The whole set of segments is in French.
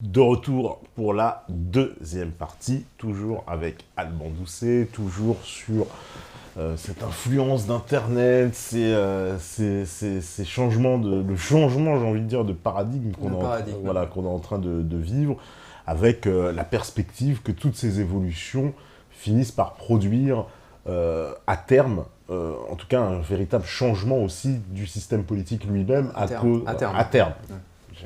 De retour pour la deuxième partie, toujours avec Alban Doucet, toujours sur cette influence d'Internet, ces changements le changement, j'ai envie de dire, de paradigme voilà, qu'on est en train de vivre, avec la perspective que toutes ces évolutions finissent par produire à terme, en tout cas un véritable changement aussi du système politique lui-même à terme. À terme. Ouais.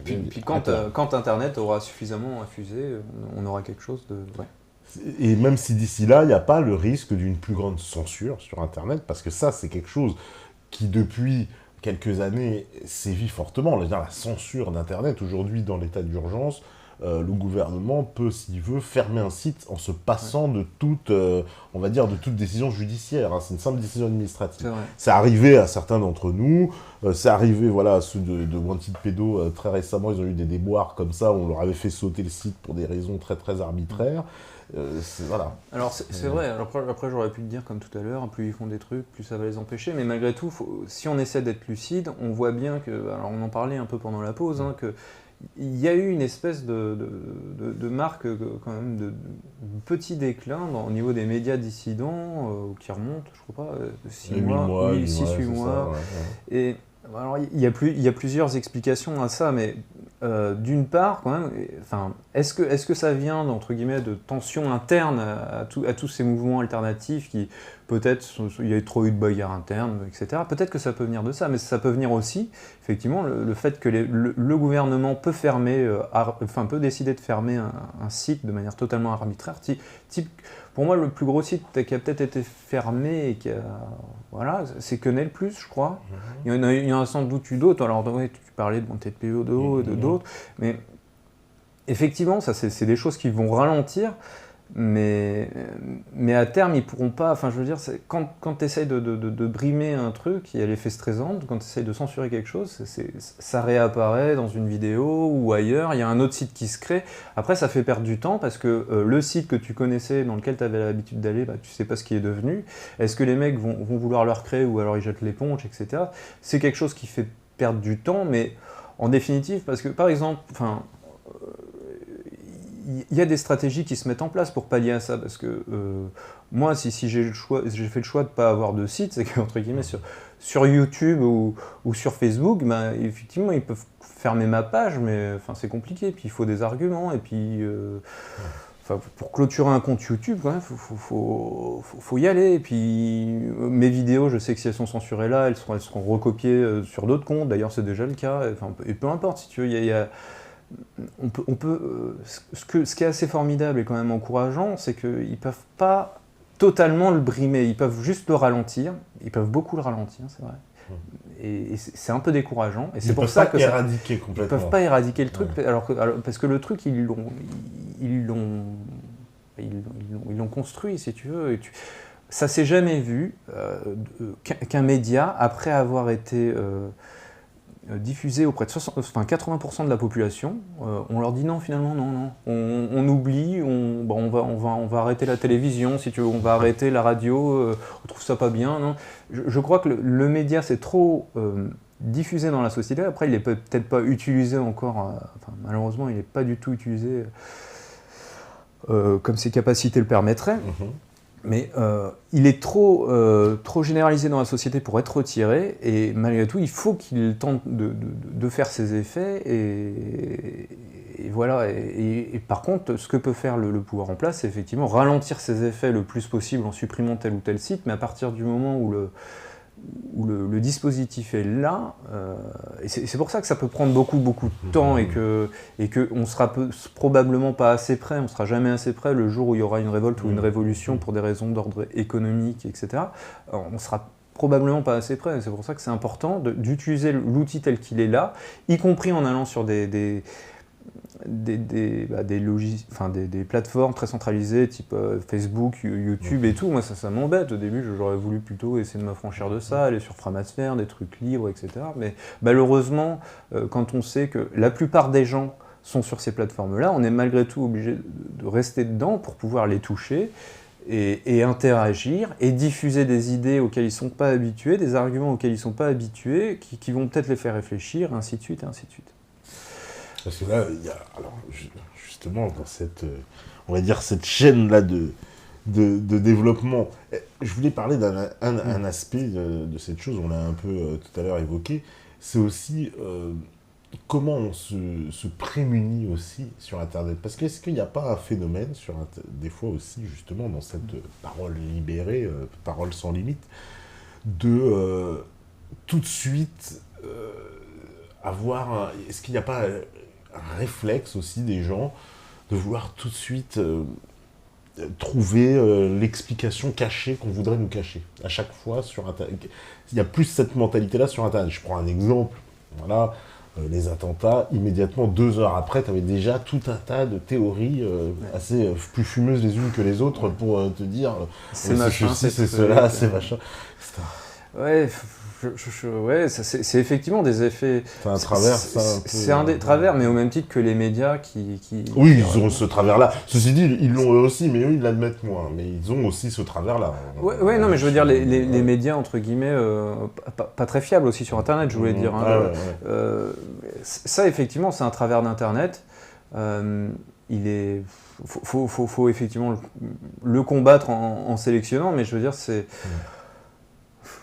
Puis quand Internet aura suffisamment infusé, on aura quelque chose de... Ouais. Et même si d'ici là, il n'y a pas le risque d'une plus grande censure sur Internet, parce que ça, c'est quelque chose qui, depuis quelques années, sévit fortement. La censure d'Internet, aujourd'hui, dans l'état d'urgence, le gouvernement peut, s'il veut, fermer un site en se passant de toute, on va dire, de toute décision judiciaire. Hein. C'est une simple décision administrative. C'est arrivé à certains d'entre nous, c'est arrivé, voilà, à ceux de Wanted Pedo, très récemment, ils ont eu des déboires comme ça, où on leur avait fait sauter le site pour des raisons très très arbitraires. Voilà. Alors c'est vrai, après j'aurais pu te dire comme tout à l'heure, plus ils font des trucs, plus ça va les empêcher, mais malgré tout, si on essaie d'être lucide, on voit bien que, alors on en parlait un peu pendant la pause, hein, que il y a eu une espèce de marque quand même de petit déclin au niveau des médias dissidents qui remonte, je crois pas, 6 mois, 6-8 mois. Ouais. Et alors il y a plusieurs explications à ça, mais d'une part, quand même, est-ce que ça vient entre guillemets de tensions internes à tous ces mouvements alternatifs qui peut-être il y a trop eu de bagarres internes, etc. Peut-être que ça peut venir de ça, mais ça peut venir aussi, effectivement, le fait que le gouvernement peut fermer, peut décider de fermer un site de manière totalement arbitraire. Type, pour moi, le plus gros site qui a peut-être été fermé et qui a, voilà, c'est Quenelle Plus, je crois. Il y en a sans doute eu d'autres. Alors, ouais, tu parlais de Wanted Pedo et d'autres, mais effectivement, ça, c'est des choses qui vont ralentir. Mais à terme, ils pourront pas. Enfin, je veux dire, quand tu essayes de brimer un truc, il y a l'effet stressant. Quand tu essayes de censurer quelque chose, ça réapparaît dans une vidéo ou ailleurs. Il y a un autre site qui se crée. Après, ça fait perdre du temps parce que le site que tu connaissais, dans lequel tu avais l'habitude d'aller, tu sais pas ce qui est devenu. Est-ce que les mecs vont vouloir le recréer ou alors ils jettent l'éponge, etc. C'est quelque chose qui fait perdre du temps, mais en définitive, parce que par exemple, il y a des stratégies qui se mettent en place pour pallier à ça, parce que moi, si j'ai fait le choix de ne pas avoir de site, c'est qu'entre guillemets, sur YouTube ou sur Facebook, effectivement, ils peuvent fermer ma page, mais c'est compliqué, puis il faut des arguments, et puis pour clôturer un compte YouTube, il faut y aller, et puis mes vidéos, je sais que si elles sont censurées là, elles seront recopiées sur d'autres comptes, d'ailleurs c'est déjà le cas, et peu importe, si tu veux, il y a on peut ce qui est assez formidable et quand même encourageant, c'est qu'ils ne peuvent pas totalement le brimer, ils peuvent juste le ralentir, ils peuvent beaucoup le ralentir, c'est vrai. Et c'est un peu décourageant. Et c'est pour ça que éradiquer complètement. Ils peuvent pas éradiquer le truc, parce que le truc, ils l'ont construit, si tu veux. Ça s'est jamais vu qu'un média, après avoir été diffusé auprès de 80% de la population, on leur dit non, finalement, non. On oublie, on va arrêter la télévision, si tu veux, on va arrêter la radio, on trouve ça pas bien. Non. Je crois que le média, c'est trop diffusé dans la société. Après, il n'est peut-être pas utilisé encore, malheureusement, il n'est pas du tout utilisé comme ses capacités le permettraient. Mais il est trop généralisé dans la société pour être retiré, et malgré tout, il faut qu'il tente de faire ses effets, et voilà. Et par contre, ce que peut faire le pouvoir en place, c'est effectivement ralentir ses effets le plus possible en supprimant tel ou tel site, mais à partir du moment où le dispositif est là, et c'est pour ça que ça peut prendre beaucoup de temps, et qu'on sera probablement pas assez près, on sera jamais assez près le jour où il y aura une révolte ou une révolution pour des raisons d'ordre économique, etc. On sera probablement pas assez près, c'est pour ça que c'est important d'utiliser l'outil tel qu'il est là, y compris en allant sur des plateformes très centralisées type Facebook, YouTube et tout. Moi ça m'embête. Au début j'aurais voulu plutôt essayer de m'affranchir de ça, aller sur Framasphère, des trucs libres, etc. Mais malheureusement, quand on sait que la plupart des gens sont sur ces plateformes-là, on est malgré tout obligé de rester dedans pour pouvoir les toucher et interagir et diffuser des idées auxquelles ils ne sont pas habitués, des arguments auxquels ils ne sont pas habitués, qui vont peut-être les faire réfléchir, ainsi de suite, et ainsi de suite. Parce que là, il y a, alors, justement, dans cette, on va dire, cette chaîne-là de développement, je voulais parler d'un aspect de cette chose, on l'a un peu tout à l'heure évoqué, c'est aussi comment on se prémunit aussi sur Internet. Parce que est-ce qu'il n'y a pas un phénomène, des fois aussi, justement, dans cette parole libérée, parole sans limite, de tout de suite est-ce qu'il n'y a pas un réflexe aussi des gens de vouloir tout de suite trouver l'explication cachée qu'on voudrait nous cacher à chaque fois sur Internet. Il y a plus cette mentalité-là sur Internet. Je prends un exemple, voilà, les attentats, immédiatement, 2 heures après, tu avais déjà tout un tas de théories assez plus fumeuses les unes que les autres pour te dire c'est machin, c'est cela, c'est machin. Ouais, ouais, c'est effectivement des effets. C'est un travers, ça. C'est un des travers, mais au même titre que les médias Oui, ils ont ce travers-là. Ceci dit, ils l'ont eux aussi, mais eux, ils l'admettent moins. Mais ils ont aussi ce travers-là. Ouais, non, mais je veux dire, les médias, entre guillemets, pas très fiables aussi sur Internet, je voulais dire. Hein, ça, effectivement, c'est un travers d'Internet. Faut effectivement le combattre en sélectionnant, mais je veux dire, c'est.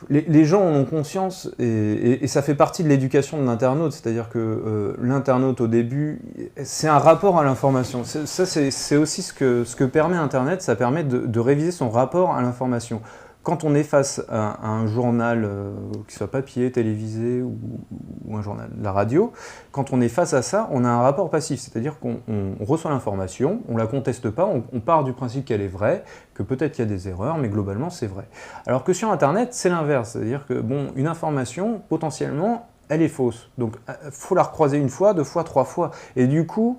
Les gens en ont conscience et ça fait partie de l'éducation de l'internaute, c'est-à-dire que l'internaute au début, c'est un rapport à l'information. C'est aussi ce que permet Internet, ça permet de réviser son rapport à l'information. Quand on est face à un journal, qu'il soit papier, télévisé ou un journal, la radio, quand on est face à ça, on a un rapport passif, c'est-à-dire qu'on reçoit l'information, on ne la conteste pas, on part du principe qu'elle est vraie, que peut-être qu'il y a des erreurs, mais globalement c'est vrai. Alors que sur Internet, c'est l'inverse, c'est-à-dire que une information, potentiellement, elle est fausse. Donc il faut la recroiser 1 fois, 2 fois, 3 fois. Et du coup,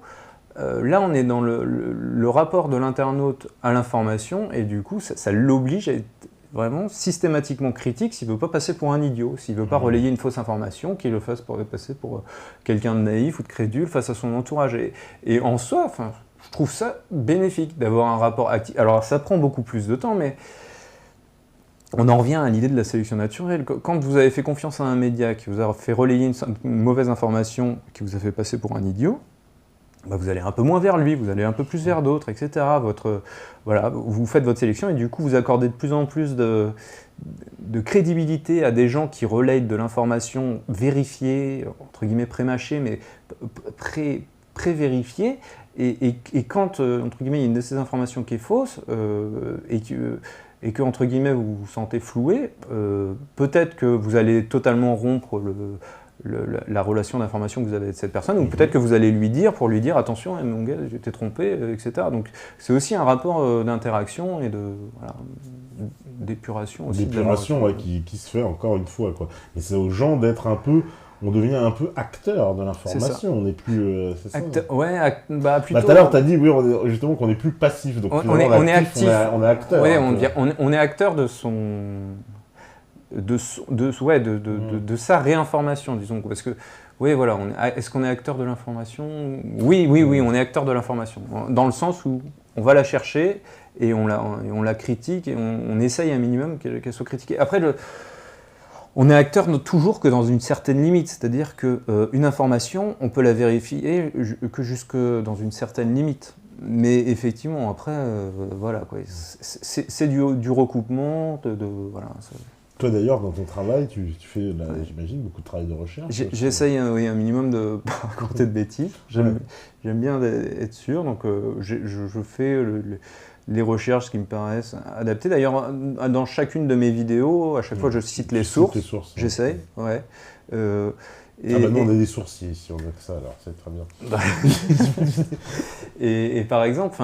là on est dans le rapport de l'internaute à l'information, et du coup ça l'oblige à être vraiment systématiquement critique s'il ne veut pas passer pour un idiot, s'il ne veut pas relayer une fausse information, qu'il le fasse passer pour quelqu'un de naïf ou de crédule face à son entourage. Et en soi, je trouve ça bénéfique d'avoir un rapport actif. Alors ça prend beaucoup plus de temps, mais on en revient à l'idée de la sélection naturelle. Quand vous avez fait confiance à un média qui vous a fait relayer une mauvaise information, qui vous a fait passer pour un idiot, vous allez un peu moins vers lui, vous allez un peu plus vers d'autres, etc. Vous faites votre sélection et du coup vous accordez de plus en plus de crédibilité à des gens qui relayent de l'information vérifiée, entre guillemets pré-mâchée, mais pré-vérifiée. Et quand, entre guillemets, il y a une de ces informations qui est fausse et que, entre guillemets, vous vous sentez floué, peut-être que vous allez totalement rompre la relation d'information que vous avez avec cette personne, ou peut-être que vous allez lui dire, attention, mon gars, je t'ai trompé, etc. Donc c'est aussi un rapport d'interaction et d'épuration aussi. D'épuration, qui se fait encore une fois, quoi. Mais c'est aux gens d'être on devient un peu acteur de l'information, on n'est plus... c'est ça. Plutôt... tout à l'heure, tu as dit, justement, qu'on n'est plus passif, donc on est actif. On est acteur. Oui, on est acteur de sa réinformation, disons. Parce que, est-ce qu'on est acteur de l'information ? Oui, on est acteur de l'information. Dans le sens où on va la chercher et on la critique et on essaye un minimum qu'elle soit critiquée. Après, on est acteur toujours que dans une certaine limite. C'est-à-dire qu'une information, on peut la vérifier que jusque dans une certaine limite. Mais effectivement, après, c'est du recoupement, Toi d'ailleurs, dans ton travail, tu fais, j'imagine, beaucoup de travail de recherche. J'essaye un minimum de pas raconter de bêtises. J'aime bien être sûr, donc je fais les recherches qui me paraissent adaptées. D'ailleurs, dans chacune de mes vidéos, à chaque fois, je cite les sources. J'essaye, ouais. Nous, on a des sourciers ici, on a que ça, alors c'est très bien. et par exemple,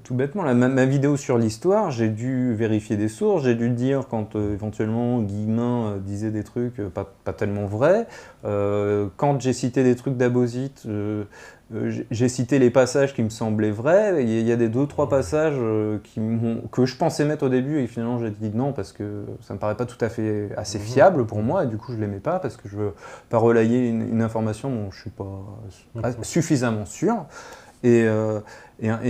tout bêtement, ma vidéo sur l'histoire, j'ai dû vérifier des sources, j'ai dû dire quand éventuellement Guillemin disait des trucs pas tellement vrais. Quand j'ai cité des trucs d'Abosite, j'ai cité les passages qui me semblaient vrais. Il y a des 2-3 passages que je pensais mettre au début et finalement j'ai dit non parce que ça me paraît pas tout à fait assez fiable pour moi et du coup je l'aimais pas parce que je veux pas relayer une information dont je suis pas suffisamment sûr. Et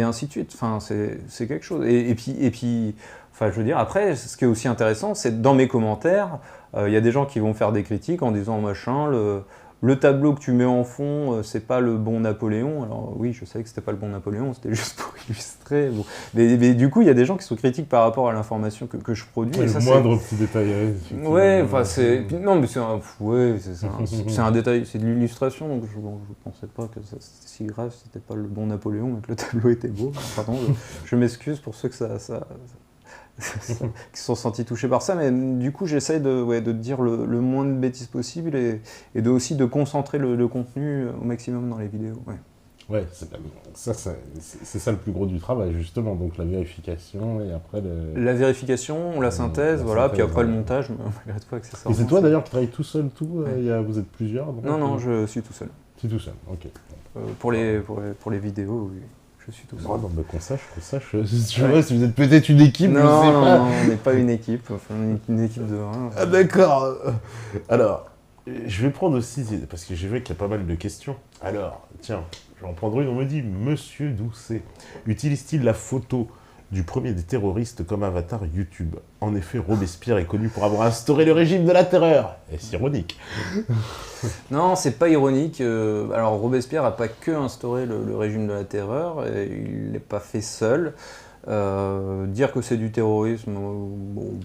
ainsi de suite. Enfin, c'est quelque chose. Et puis, je veux dire, après, ce qui est aussi intéressant, c'est dans mes commentaires, il y a des gens qui vont faire des critiques en disant machin, le tableau que tu mets en fond, c'est pas le bon Napoléon. Alors oui, je savais que c'était pas le bon Napoléon, c'était juste pour illustrer. Bon. Mais du coup, il y a des gens qui sont critiques par rapport à l'information que je produis. Ouais, et ça, le moindre petit détail. Ouais, enfin c'est. Non, mais c'est un détail, c'est de l'illustration, donc je pensais pas que c'était si grave, c'était pas le bon Napoléon, mais que le tableau était beau. Pardon, je m'excuse pour ceux que qui se sont sentis touchés par ça, mais du coup j'essaie de dire le moins de bêtises possible et aussi de concentrer le contenu au maximum dans les vidéos. Ouais, c'est ça le plus gros du travail, justement, donc la vérification et après la vérification, la synthèse, puis après le montage, malgré tout, accessoirement. Et c'est toi d'ailleurs qui travailles tout seul, vous êtes plusieurs Non, je suis tout seul. Tu es tout seul, ok. Pour les vidéos, oui. Je suis tout seul. Non, mais qu'on sache. Si vous êtes peut-être une équipe, non, je sais pas. Non, on n'est pas une équipe, enfin une équipe de 1. Ah d'accord. Alors, je vais prendre aussi, parce que j'ai vu qu'il y a pas mal de questions. Alors, tiens, je vais en prendre une, on me dit, Monsieur Doucet, utilise-t-il la photo du premier des terroristes comme avatar YouTube? En effet, Robespierre est connu pour avoir instauré le régime de la terreur. Est-ce ironique? Non, c'est pas ironique. Alors Robespierre n'a pas que instauré le régime de la terreur, et il ne l'a pas fait seul. Dire que c'est du terrorisme,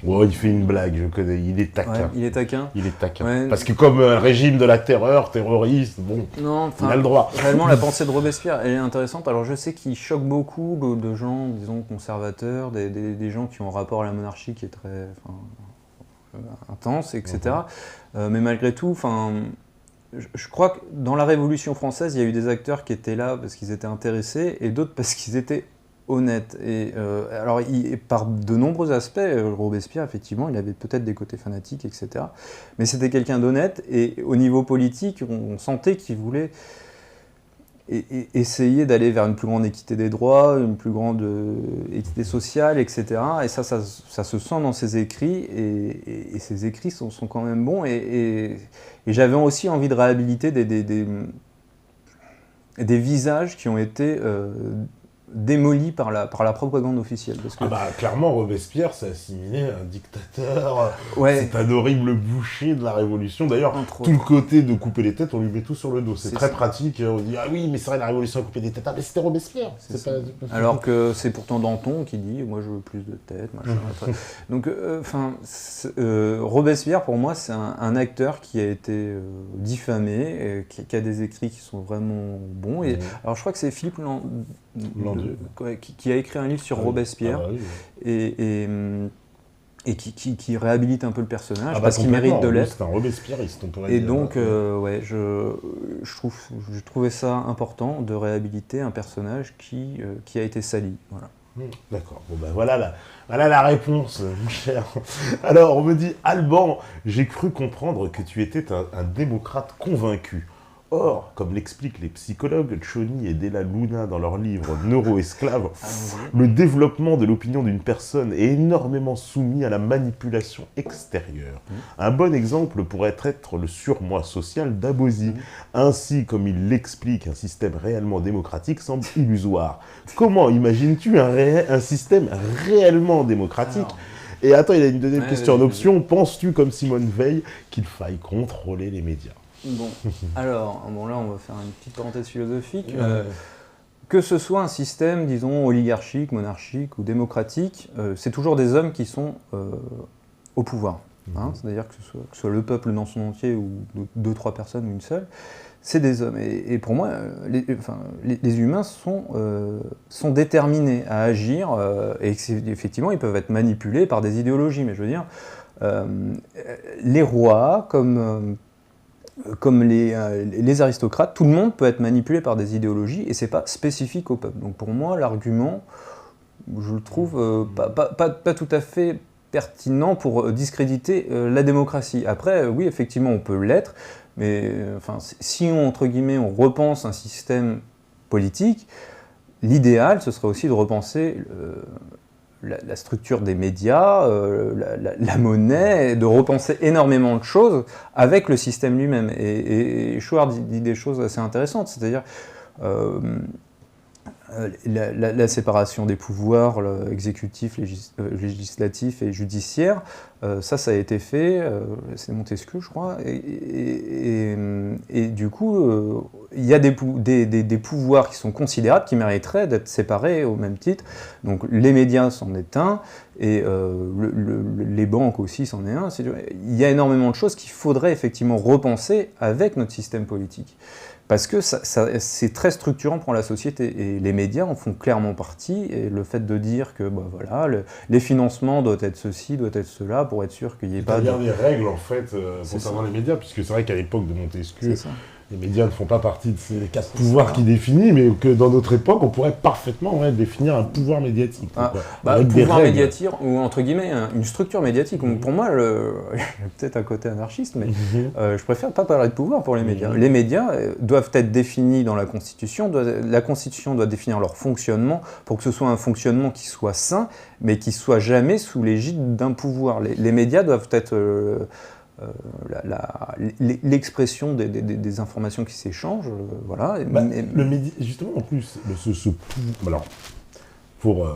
il fait une blague, je connais, il est taquin. Ouais, il est taquin. Ouais. Parce que comme un régime de la terreur, terroriste, il a le droit. Réellement, la pensée de Robespierre, elle est intéressante. Alors je sais qu'il choque beaucoup de gens, disons, conservateurs, des gens qui ont un rapport à la monarchie qui est très intense, etc. Mais malgré tout, je crois que dans la Révolution française, il y a eu des acteurs qui étaient là parce qu'ils étaient intéressés et d'autres parce qu'ils étaient honnête. Et alors, par de nombreux aspects, Robespierre, effectivement, il avait peut-être des côtés fanatiques, etc. Mais c'était quelqu'un d'honnête, et au niveau politique, on sentait qu'il voulait essayer d'aller vers une plus grande équité des droits, une plus grande équité sociale, etc. Et ça se sent dans ses écrits, et ses écrits sont quand même bons. Et j'avais aussi envie de réhabiliter des visages qui ont été démoli par la propagande officielle. Parce que... clairement, Robespierre s'est assimilé à un dictateur, ouais. C'est un horrible boucher de la Révolution. D'ailleurs, tout le côté de couper les têtes, on lui met tout sur le dos. C'est très pratique, on dit « Ah oui, mais c'est vrai, la Révolution a coupé des têtes. » Ah, mais c'était Robespierre. Alors que c'est pourtant Danton qui dit « Moi, je veux plus de têtes, machin. » Donc, Robespierre, pour moi, c'est un acteur qui a été diffamé, qui a des écrits qui sont vraiment bons. Et, alors, je crois que c'est Philippe qui a écrit un livre sur Robespierre et qui réhabilite un peu le personnage parce qu'il mérite de l'être. C'est un Robespierriste, on pourrait et dire. Donc, je trouvais ça important de réhabiliter un personnage qui a été sali. Voilà. D'accord. Bon voilà la réponse, mon cher. Alors, on me dit « Alban, j'ai cru comprendre que tu étais un démocrate convaincu. » Or, comme l'expliquent les psychologues Tchoni et Della Luna dans leur livre « Neuro-esclave », le développement de l'opinion d'une personne est énormément soumis à la manipulation extérieure. Un bon exemple pourrait être le surmoi social d'Abosi. Ainsi, comme il l'explique, un système réellement démocratique semble illusoire. Comment imagines-tu un système réellement démocratique ? Et attends, il y a une deuxième question en option. Penses-tu, comme Simone Veil, qu'il faille contrôler les médias ? Bon, alors, là on va faire une petite parenthèse philosophique. Que ce soit un système, disons, oligarchique, monarchique ou démocratique, c'est toujours des hommes qui sont au pouvoir. C'est-à-dire que ce soit le peuple dans son entier ou 2-3 personnes ou une seule, c'est des hommes. Et pour moi, les humains sont déterminés à agir, et effectivement ils peuvent être manipulés par des idéologies. Mais je veux dire, les rois, comme les aristocrates, tout le monde peut être manipulé par des idéologies et c'est pas spécifique au peuple. Donc pour moi, l'argument, je le trouve pas tout à fait pertinent pour discréditer la démocratie. Après, oui, effectivement, on peut l'être, mais si entre guillemets, on repense un système politique, l'idéal, ce serait aussi de repenser la structure des médias, la monnaie, de repenser énormément de choses avec le système lui-même. Et Schwartz dit des choses assez intéressantes, c'est-à-dire la séparation des pouvoirs exécutifs, législatifs et judiciaires, ça a été fait, c'est Montesquieu je crois, et du coup il y a des pouvoirs qui sont considérables, qui mériteraient d'être séparés au même titre. Donc les médias c'en est un, et les banques aussi c'en est un. Il y a énormément de choses qu'il faudrait effectivement repenser avec notre système politique. Parce que c'est très structurant pour la société, et les médias en font clairement partie, et le fait de dire que les financements doivent être ceci, doivent être cela, pour être sûr qu'il n'y ait pas... Il y a des règles en fait concernant les médias, puisque c'est vrai qu'à l'époque de Montesquieu, les médias ne font pas partie de ces quatre pouvoirs qu'il définit, mais que dans notre époque, on pourrait parfaitement définir un pouvoir médiatique. Un pouvoir médiatique, ou entre guillemets, une structure médiatique. Pour moi, peut-être un côté anarchiste, mais je préfère pas parler de pouvoir pour les médias. Les médias doivent être définis dans la Constitution. La Constitution doit définir leur fonctionnement pour que ce soit un fonctionnement qui soit sain, mais qui soit jamais sous l'égide d'un pouvoir. Les médias doivent être... l'expression des informations qui s'échangent, voilà. Justement, en plus, alors, pour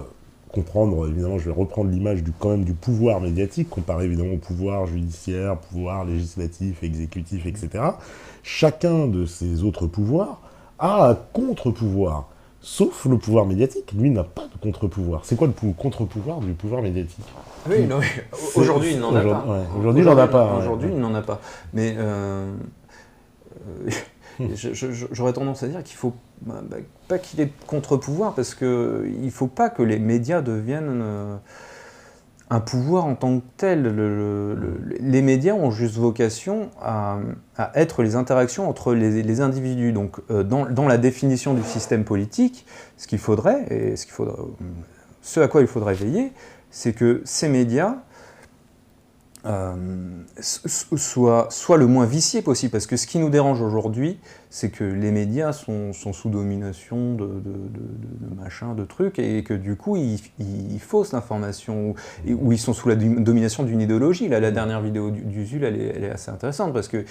comprendre, évidemment, je vais reprendre l'image quand même du pouvoir médiatique, comparé évidemment au pouvoir judiciaire, pouvoir législatif, exécutif, etc. Chacun de ces autres pouvoirs a un contre-pouvoir, sauf le pouvoir médiatique, lui n'a pas de contre-pouvoir. C'est quoi le contre-pouvoir du pouvoir médiatique ? Oui, non, aujourd'hui, il n'en a pas. Ouais, aujourd'hui, il n'en a pas. Aujourd'hui, il n'en a pas. Mais j'aurais tendance à dire qu'il ne faut pas qu'il y ait de contre-pouvoir, parce qu'il ne faut pas que les médias deviennent un pouvoir en tant que tel. Les médias ont juste vocation à être les interactions entre les individus. Donc, dans la définition du système politique, ce à quoi il faudrait veiller, c'est que ces médias soient le moins viciés possible. Parce que ce qui nous dérange aujourd'hui, c'est que les médias sont sous domination de machins, de trucs, et que du coup, ils faussent l'information, ou ils sont sous la domination d'une idéologie. Là, la dernière vidéo d'Usul, elle est assez intéressante, parce qu'il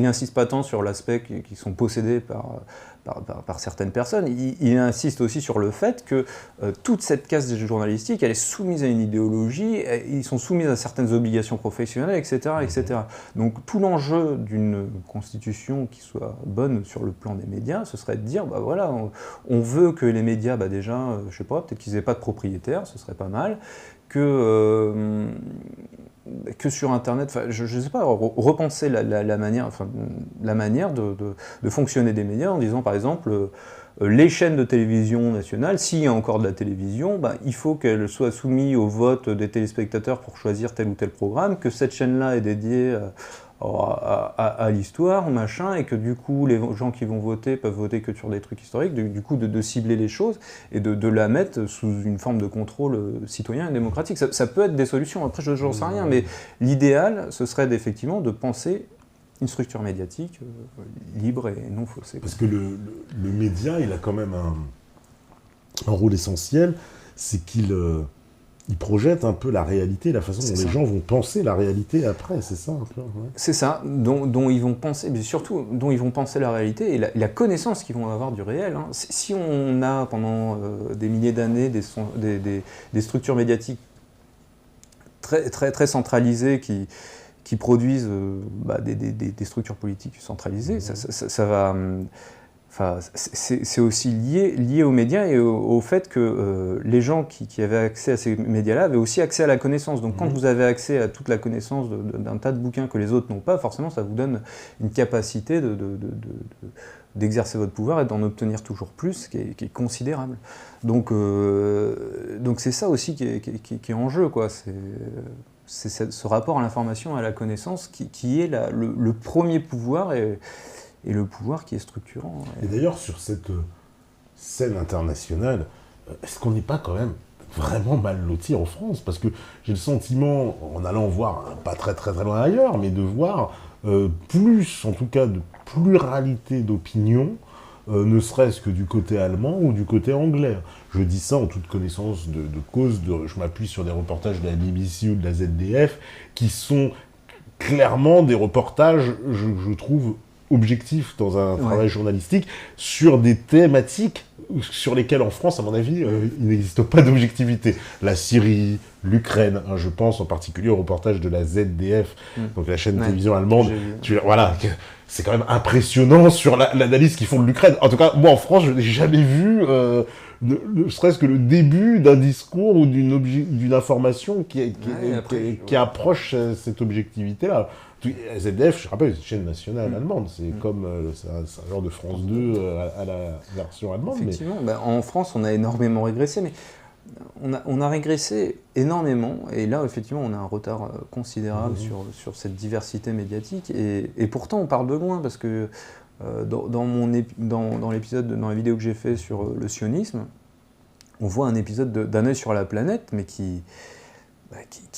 n'insiste pas tant sur l'aspect qu'ils sont possédés par certaines personnes. Il insiste aussi sur le fait que toute cette caste journalistique, elle est soumise à une idéologie, ils sont soumis à certaines obligations professionnelles, etc., etc. Donc tout l'enjeu d'une constitution qui soit bonne sur le plan des médias, ce serait de dire, on veut que les médias, déjà, je sais pas, peut-être qu'ils n'aient pas de propriétaires, ce serait pas mal, que sur Internet, je ne sais pas, repenser la manière de fonctionner des médias, en disant par exemple, les chaînes de télévision nationales, s'il y a encore de la télévision, il faut qu'elles soient soumises au vote des téléspectateurs pour choisir tel ou tel programme, que cette chaîne-là est dédiée à l'histoire, machin, et que du coup les gens qui vont voter peuvent voter que sur des trucs historiques, du coup de cibler les choses et de la mettre sous une forme de contrôle citoyen et démocratique. Ça peut être des solutions, après je n'en sais rien, mais l'idéal ce serait effectivement de penser une structure médiatique libre et non faussée. Parce que le média, il a quand même un rôle essentiel, c'est qu'il projette un peu la réalité, la façon dont les gens vont penser la réalité après, c'est ça un peu, ouais. C'est ça, dont ils vont penser, mais surtout dont ils vont penser la réalité et la connaissance qu'ils vont avoir du réel. Si on a pendant des milliers d'années des structures médiatiques très, très, très centralisées qui produisent des structures politiques centralisées, ça va... c'est aussi lié aux médias et au fait que les gens qui avaient accès à ces médias-là avaient aussi accès à la connaissance. Donc quand vous avez accès à toute la connaissance d'un tas de bouquins que les autres n'ont pas, forcément ça vous donne une capacité d'exercer votre pouvoir et d'en obtenir toujours plus, qui est considérable. Donc c'est ça aussi qui est en jeu, quoi. C'est ce rapport à l'information, à la connaissance, qui est le premier pouvoir et le pouvoir qui est structurant. Et d'ailleurs, sur cette scène internationale, est-ce qu'on n'est pas quand même vraiment mal loti en France? Parce que j'ai le sentiment, en allant voir, pas très très très loin ailleurs, mais de voir plus, en tout cas, de pluralité d'opinions, ne serait-ce que du côté allemand ou du côté anglais. Je dis ça en toute connaissance de cause, je m'appuie sur des reportages de la BBC ou de la ZDF, qui sont clairement des reportages, je trouve, objectifs dans un travail journalistique, sur des thématiques sur lesquels en France, à mon avis, il n'existe pas d'objectivité. La Syrie, l'Ukraine, je pense en particulier au reportage de la ZDF, donc la chaîne de télévision allemande. Voilà, c'est quand même impressionnant sur l'analyse qu'ils font de l'Ukraine. En tout cas, moi en France, je n'ai jamais vu, ne serait-ce que le début d'un discours ou d'une information qui approche cette objectivité-là. ZDF, je rappelle, c'est une chaîne nationale allemande, c'est comme c'est un genre de France 2 à la version allemande. Effectivement, en France, on a énormément régressé, mais on a régressé énormément, et là, effectivement, on a un retard considérable sur cette diversité médiatique, et pourtant, on part de loin, parce que dans l'épisode, dans la vidéo que j'ai fait sur le sionisme, on voit un épisode d'un œil sur la planète, mais qui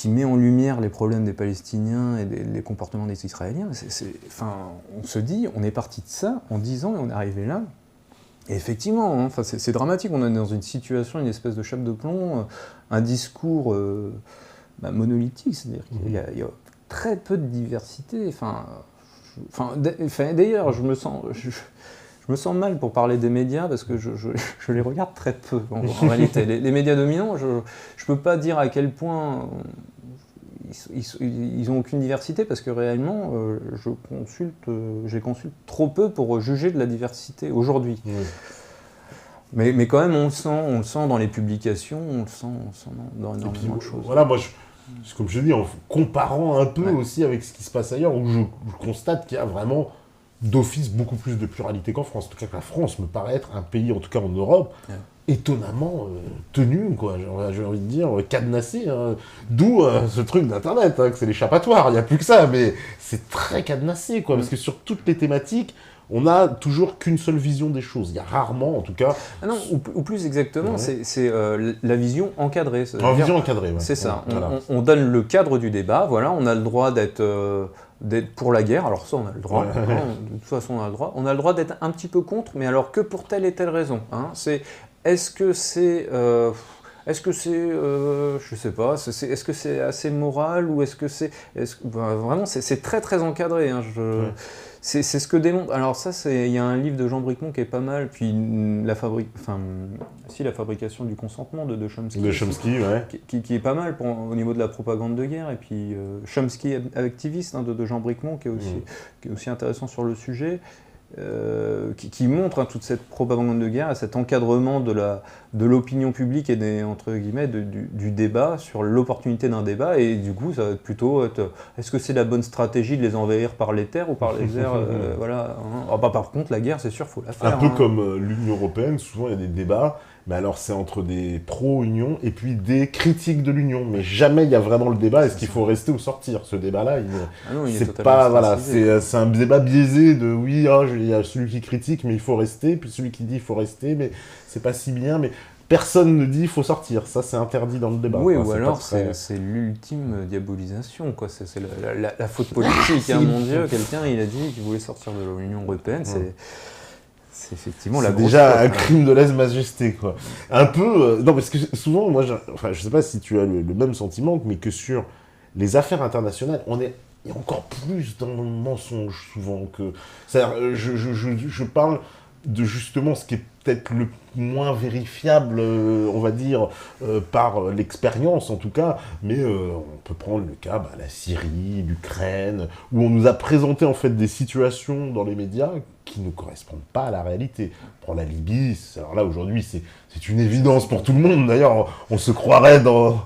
met en lumière les problèmes des Palestiniens et les comportements des Israéliens. On se dit, on est parti de ça en 10 ans et on est arrivé là. Et effectivement, c'est dramatique, on est dans une situation, une espèce de chape de plomb, un discours monolithique, c'est-à-dire qu'il y a très peu de diversité. D'ailleurs, je me sens mal pour parler des médias parce que je les regarde très peu en réalité. Les médias dominants, je ne peux pas dire à quel point ils n'ont aucune diversité parce que réellement, je les consulte trop peu pour juger de la diversité aujourd'hui. Mais quand même, on le sent dans les publications, on le sent dans énormément de choses. Voilà, moi, comme je dis, en comparant un peu aussi avec ce qui se passe ailleurs, où je constate qu'il y a vraiment d'office beaucoup plus de pluralité qu'en France. En tout cas, que la France me paraît être un pays, en tout cas en Europe, étonnamment tenu, quoi. J'ai envie de dire, cadenassé. D'où ce truc d'Internet, que c'est l'échappatoire, il n'y a plus que ça, mais c'est très cadenassé, quoi, parce que sur toutes les thématiques, on n'a toujours qu'une seule vision des choses. Il y a rarement, en tout cas... Ah non, ou plus exactement, c'est la vision encadrée. La vision encadrée, ouais. C'est ça. On donne le cadre du débat, voilà, on a le droit d'être pour la guerre, alors ça on a le droit, de toute façon on a le droit. On a le droit d'être un petit peu contre, mais alors que pour telle et telle raison. Est-ce que c'est, je sais pas, est-ce que c'est assez moral ou est-ce que c'est... vraiment, c'est très très encadré. C'est ce que démontre... Alors ça, il y a un livre de Jean Bricmont qui est pas mal, puis la fabrication du consentement de Chomsky. De Chomsky, qui est pas mal au niveau de la propagande de guerre. Et puis Chomsky activiste de Jean Bricmont, qui est aussi intéressant sur le sujet. Qui montre toute cette propagande de guerre et cet encadrement de l'opinion publique et entre guillemets du débat sur l'opportunité d'un débat, et du coup ça va plutôt être est-ce que c'est la bonne stratégie de les envahir par les terres ou par les airs voilà. Par contre la guerre c'est sûr faut la faire. Un peu comme l'Union Européenne, souvent il y a des débats, mais alors c'est entre des pro-Union et puis des critiques de l'Union, mais jamais il y a vraiment le débat, est-ce qu'il faut rester ou sortir? Ce débat-là, c'est pas, voilà, c'est un débat biaisé de oui, il y a celui qui critique, mais il faut rester, puis celui qui dit il faut rester, mais c'est pas si bien, mais personne ne dit il faut sortir, ça c'est interdit dans le débat. Oui, ou alors c'est l'ultime diabolisation, quoi. C'est la faute politique, mon Dieu, quelqu'un il a dit qu'il voulait sortir de l'Union Européenne, c'est effectivement la grosse déjà faute, un crime de lèse-majesté, quoi. Un peu... non, parce que souvent, moi, je sais pas si tu as le même sentiment, mais que sur les affaires internationales, il y a encore plus dans le mensonge, souvent, que... C'est-à-dire, je parle de justement ce qui est peut-être le moins vérifiable, on va dire, par l'expérience en tout cas, mais on peut prendre le cas, la Syrie, l'Ukraine, où on nous a présenté en fait des situations dans les médias qui ne correspondent pas à la réalité. On prend la Libye, alors là aujourd'hui c'est une évidence pour tout le monde, d'ailleurs on se croirait dans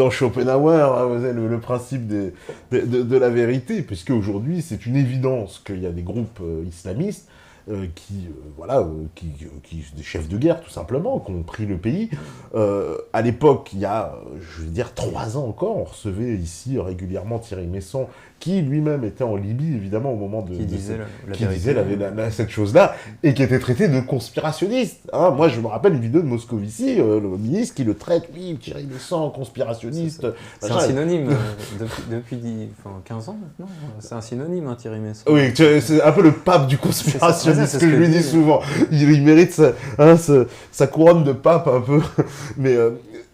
Schopenhauer, le principe de la vérité, puisque aujourd'hui c'est une évidence qu'il y a des groupes islamistes des chefs de guerre tout simplement, qui ont pris le pays. À l'époque, il y a, 3 ans encore, on recevait ici régulièrement Thierry Meyssan, qui lui-même était en Libye, évidemment, au moment de... Qui disait cette chose-là, et qui était traité de conspirationniste. Moi, je me rappelle une vidéo de Moscovici, le ministre, qui le traite, Thierry Meyssan, conspirationniste. C'est un synonyme, depuis 15 ans maintenant, c'est un synonyme, Thierry Meyssan. Oui, c'est un peu le pape du conspirationnisme, c'est ce que je lui dis souvent. Il mérite sa couronne de pape, un peu. Mais...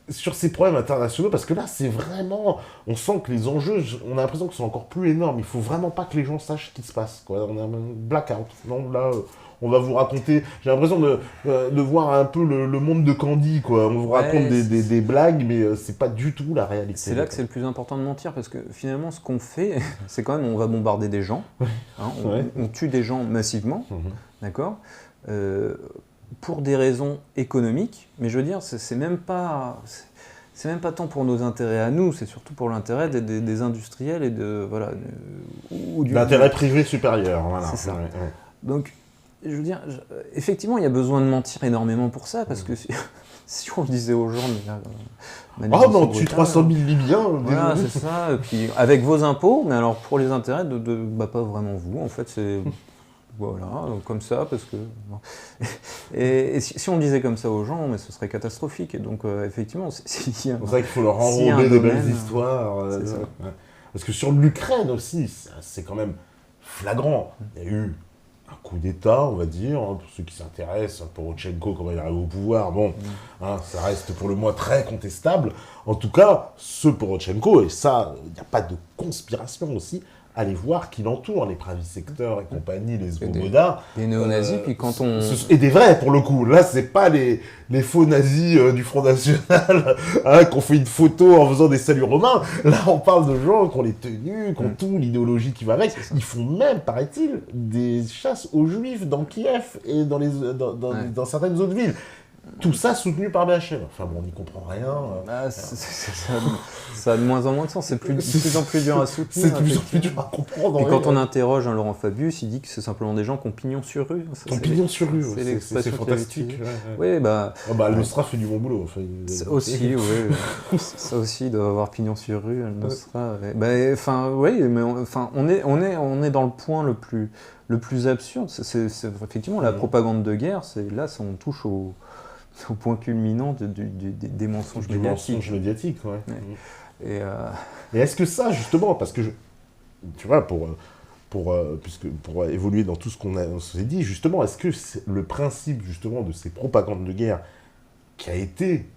sur ces problèmes internationaux, parce que là, c'est vraiment... On sent que les enjeux, on a l'impression qu'ils sont encore plus énormes. Il faut vraiment pas que les gens sachent ce qui se passe, quoi. On a un blackout. Non, là, on va vous raconter, j'ai l'impression de voir un peu le monde de Candy, quoi. On vous raconte des blagues, mais c'est pas du tout la réalité. C'est là que c'est le plus important de mentir, parce que finalement, ce qu'on fait, c'est quand même, on va bombarder des gens, hein, on tue des gens massivement, d'accord, pour des raisons économiques, mais je veux dire, c'est même pas tant pour nos intérêts à nous, c'est surtout pour l'intérêt des industriels et de l'intérêt privé supérieur, voilà. C'est ça. Donc, je veux dire, effectivement, il y a besoin de mentir énormément pour ça, parce que si on le disait aux gens, oh non, tue 300 000 Libyens. Voilà, c'est ça. Et puis avec vos impôts, mais alors pour les intérêts pas vraiment vous. En fait, c'est voilà, comme ça, parce que et si on le disait comme ça aux gens, mais ce serait catastrophique. Et donc effectivement, c'est pour ça qu'il faut leur enrober des belles histoires. Parce que sur l'Ukraine aussi, c'est quand même flagrant. Il y a eu un coup d'État, on va dire, hein, pour ceux qui s'intéressent, Porochenko, comment il arrive au pouvoir, bon, hein, ça reste pour le moins très contestable. En tout cas, ce Porochenko, et ça, il n'y a pas de conspiration aussi, allez voir qui l'entoure, les pravi secteurs et compagnie, les Svoboda. Des néo-nazis, puis quand on... Et des vrais, pour le coup. Là, c'est pas les faux nazis du Front National hein, qui ont fait une photo en faisant des saluts romains. Là, on parle de gens qui ont les tenues, qui ont tout, l'idéologie qui va avec. Ils font même, paraît-il, des chasses aux juifs dans Kiev et dans certaines autres villes. Tout ça soutenu par BHL. Enfin bon, on n'y comprend rien. Ça a de moins en moins de sens. C'est de plus en plus dur à soutenir. C'est de plus en plus dur à comprendre. Et quand on interroge un Laurent Fabius, il dit que c'est simplement des gens qui ont pignon sur rue. Pignon sur rue, c'est fantastique. Oui, Al-Nosra fait du bon boulot. Enfin, aussi, oui. Ça aussi, il doit avoir pignon sur rue, Al-Nosra. Oui, mais on est dans le point le plus absurde. C'est effectivement la propagande de guerre. Là, on touche au point culminant des mensonges médiatiques. Et est-ce que ça, justement, parce que, tu vois, pour évoluer dans tout ce qu'on s'est dit, justement, est-ce que le principe, justement, de ces propagandes de guerre qui a été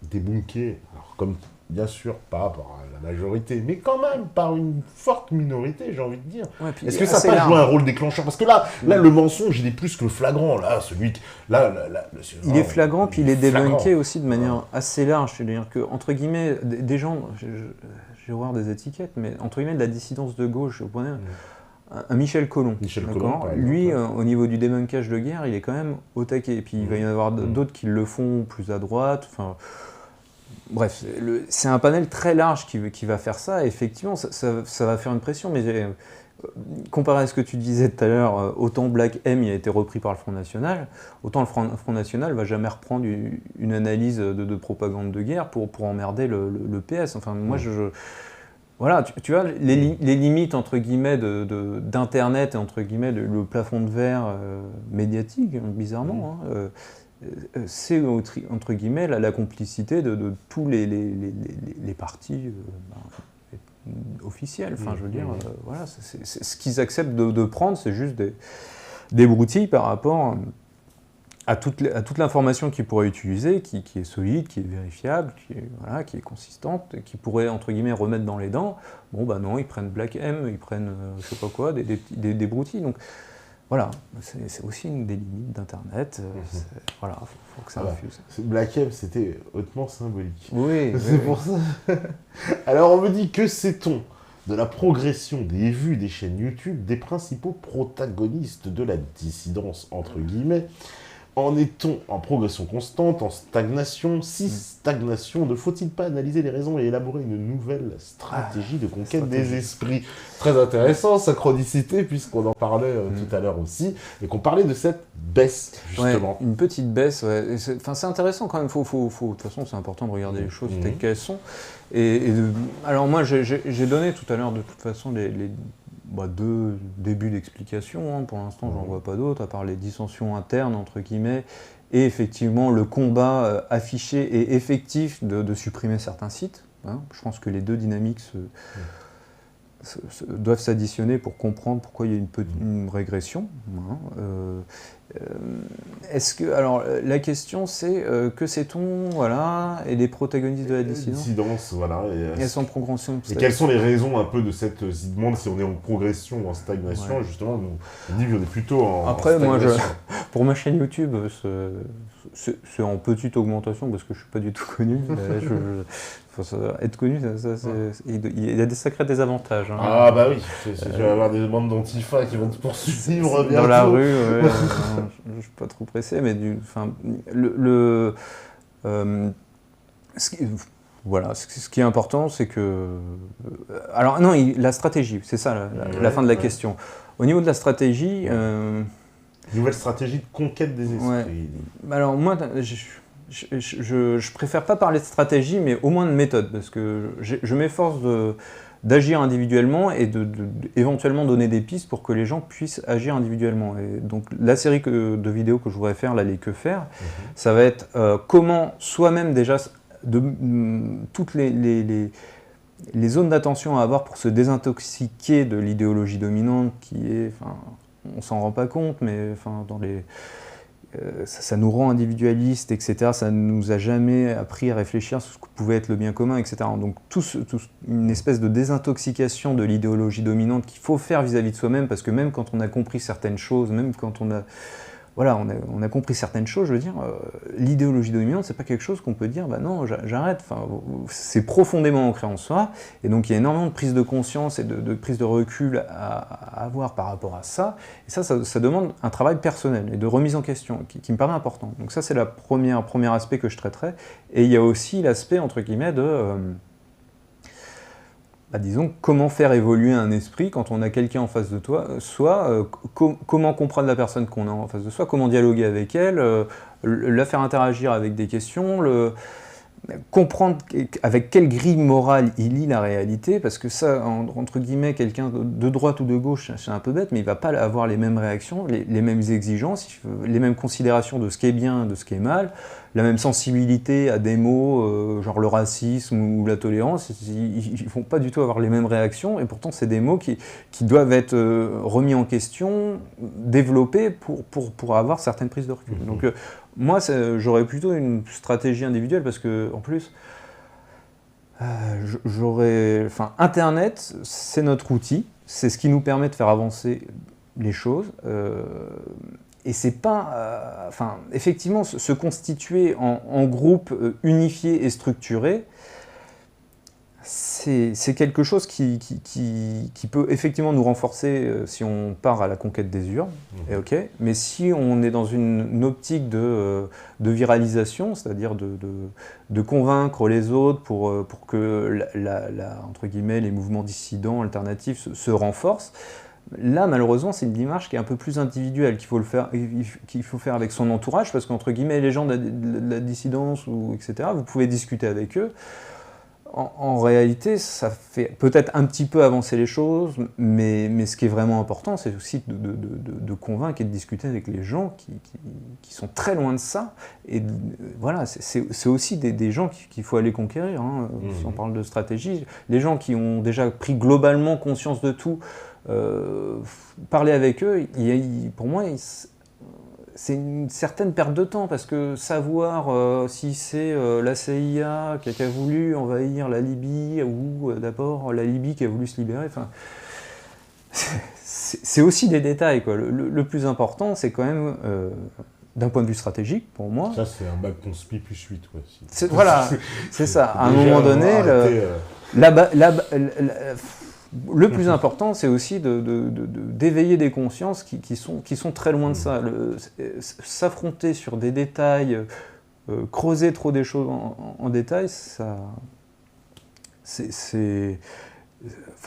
débunké, alors comme, bien sûr, pas par la majorité, mais quand même par une forte minorité, j'ai envie de dire. Ouais, est-ce que ça n'a pas joué un rôle déclencheur? Parce que là, le mensonge, il est plus que flagrant. Là, celui qui... il est flagrant, puis il est débunké aussi de manière assez large. C'est-à-dire que, entre guillemets, des gens, je vais voir des étiquettes, mais entre guillemets, de la dissidence de gauche, vous prenez un Michel Collomb. Lui, au niveau du débunkage de guerre, il est quand même au taquet. Et puis, il va y en avoir d'autres qui le font plus à droite. Enfin... Bref, c'est un panel très large qui va faire ça. Et effectivement, ça va faire une pression. Mais comparé à ce que tu disais tout à l'heure, autant Black M il a été repris par le Front National, autant le Front National ne va jamais reprendre une analyse de propagande de guerre pour emmerder le PS. Enfin, moi, voilà, tu vois, les limites, entre guillemets, d'Internet et, entre guillemets, le plafond de verre médiatique, bizarrement, c'est entre guillemets la complicité de tous les partis officiels. Enfin, je veux dire, voilà, c'est ce qu'ils acceptent de prendre, c'est juste des broutilles par rapport à toute l'information qu'ils pourraient utiliser, qui est solide, qui est vérifiable, qui est consistante, qui pourrait, entre guillemets, remettre dans les dents. Bon, bah non, ils prennent Black M, ils prennent, je sais pas quoi, des broutilles. Donc, voilà, c'est aussi une des limites d'Internet. Voilà, faut que ça refuse. Black M, c'était hautement symbolique. Oui. C'est pour ça. Alors, on me dit, que sait-on de la progression des vues des chaînes YouTube des principaux protagonistes de la dissidence, entre guillemets? En est-on en progression constante, en stagnation? Si stagnation, ne faut-il pas analyser les raisons et élaborer une nouvelle stratégie de conquête des esprits? Très intéressant, synchronicité, puisqu'on en parlait tout à l'heure aussi, et qu'on parlait de cette baisse, justement. Ouais, une petite baisse, ouais. C'est intéressant quand même, de toute façon, c'est important de regarder les choses telles qu'elles sont. Alors moi, j'ai donné tout à l'heure, de toute façon, deux débuts d'explication. Pour l'instant, j'en vois pas d'autres, à part les dissensions internes, entre guillemets, et effectivement le combat affiché et effectif de supprimer certains sites. Je pense que les deux dynamiques doivent s'additionner pour comprendre pourquoi il y a une régression. Est-ce que, alors, la question c'est que sait-on, voilà, et les protagonistes de la dissidence Dissidence, voilà. Elles sont en progression. Et quelles sont les raisons un peu de cette... Il demande si on est en progression ou en stagnation, Ouais. justement, nous, on dit qu'on est plutôt en Après, moi, stagnation. pour ma chaîne YouTube, c'est en petite augmentation parce que je suis pas du tout connu. Être connu, il y a des sacrés désavantages. Hein. Ah bah oui, je vais avoir des bandes d'antifa qui vont te poursuivre Dans la bientôt. rue, ouais, je suis pas trop pressé, mais ce qui, voilà, ce qui est important, c'est que... alors non, la stratégie, c'est ça la fin de la question. Au niveau de la stratégie... Nouvelle stratégie de conquête des esprits. Ouais. Alors moi, je préfère pas parler de stratégie, mais au moins de méthode, parce que je m'efforce d'agir individuellement et éventuellement donner des pistes pour que les gens puissent agir individuellement. Et donc la série de vidéos que je voudrais faire, là, les Que faire, ça va être comment soi-même déjà, toutes les zones d'attention à avoir pour se désintoxiquer de l'idéologie dominante qui est... on s'en rend pas compte, mais ça nous rend individualistes, etc. Ça ne nous a jamais appris à réfléchir sur ce que pouvait être le bien commun, etc. Donc une espèce de désintoxication de l'idéologie dominante qu'il faut faire vis-à-vis de soi-même, parce que même quand on a compris certaines choses, même quand on a compris certaines choses, je veux dire, l'idéologie dominante, c'est pas quelque chose qu'on peut dire, bah non, j'arrête, c'est profondément ancré en soi, et donc il y a énormément de prise de conscience et de prise de recul à avoir par rapport à ça, et ça demande un travail personnel et de remise en question, qui me paraît important. Donc ça, c'est le premier aspect que je traiterai, et il y a aussi l'aspect, entre guillemets, disons, comment faire évoluer un esprit quand on a quelqu'un en face de soi, comment comprendre la personne qu'on a en face de soi, comment dialoguer avec elle, la faire interagir avec des questions, comprendre avec quelle grille morale il lit la réalité, parce que ça, entre guillemets, quelqu'un de droite ou de gauche, c'est un peu bête, mais il ne va pas avoir les mêmes réactions, les mêmes exigences, les mêmes considérations de ce qui est bien, de ce qui est mal, la même sensibilité à des mots, genre le racisme ou la tolérance, ils ne vont pas du tout avoir les mêmes réactions, et pourtant c'est des mots qui doivent être remis en question, développés pour avoir certaines prises de recul. Donc moi, j'aurais plutôt une stratégie individuelle, parce que en plus, Internet, c'est notre outil, c'est ce qui nous permet de faire avancer les choses. Et c'est pas... effectivement, se constituer en groupe unifié et structuré, c'est quelque chose qui peut effectivement nous renforcer si on part à la conquête des urnes, et okay. Mais si on est dans une optique de viralisation, c'est-à-dire de convaincre les autres pour que entre guillemets, les mouvements dissidents alternatifs se renforcent, là, malheureusement, c'est une démarche qui est un peu plus individuelle, qu'il faut faire avec son entourage, parce qu'entre guillemets, les gens de la dissidence, etc., vous pouvez discuter avec eux. En réalité, ça fait peut-être un petit peu avancer les choses, mais ce qui est vraiment important, c'est aussi de convaincre et de discuter avec les gens qui sont très loin de ça. Et voilà, c'est aussi des gens qu'il faut aller conquérir, hein, si on parle de stratégie. Les gens qui ont déjà pris globalement conscience de tout, parler avec eux, pour moi, c'est une certaine perte de temps, parce que savoir si c'est la CIA qui a voulu envahir la Libye, ou d'abord la Libye qui a voulu se libérer, c'est aussi des détails, quoi. Le plus important, c'est quand même, d'un point de vue stratégique, pour moi... Ça, c'est un bac conspi plus 8, quoi. Voilà, c'est ça. À un moment donné, le plus important, c'est aussi d'éveiller des consciences qui sont très loin de ça. S'affronter sur des détails, creuser trop des choses en détail,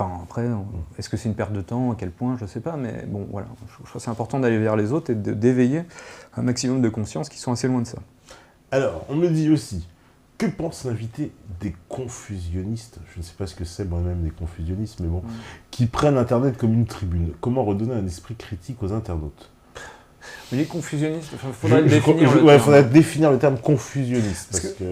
après, est-ce que c'est une perte de temps, à quel point, je ne sais pas, mais bon, voilà. Je crois que c'est important d'aller vers les autres et d'éveiller un maximum de consciences qui sont assez loin de ça. Alors, on me dit aussi, que pense l'invité des confusionnistes, je ne sais pas ce que c'est moi-même des confusionnistes, mais bon, qui prennent Internet comme une tribune? Comment redonner un esprit critique aux internautes? Mais les confusionnistes, il faudrait définir le ouais, terme. faudrait définir le terme confusionniste. Parce que,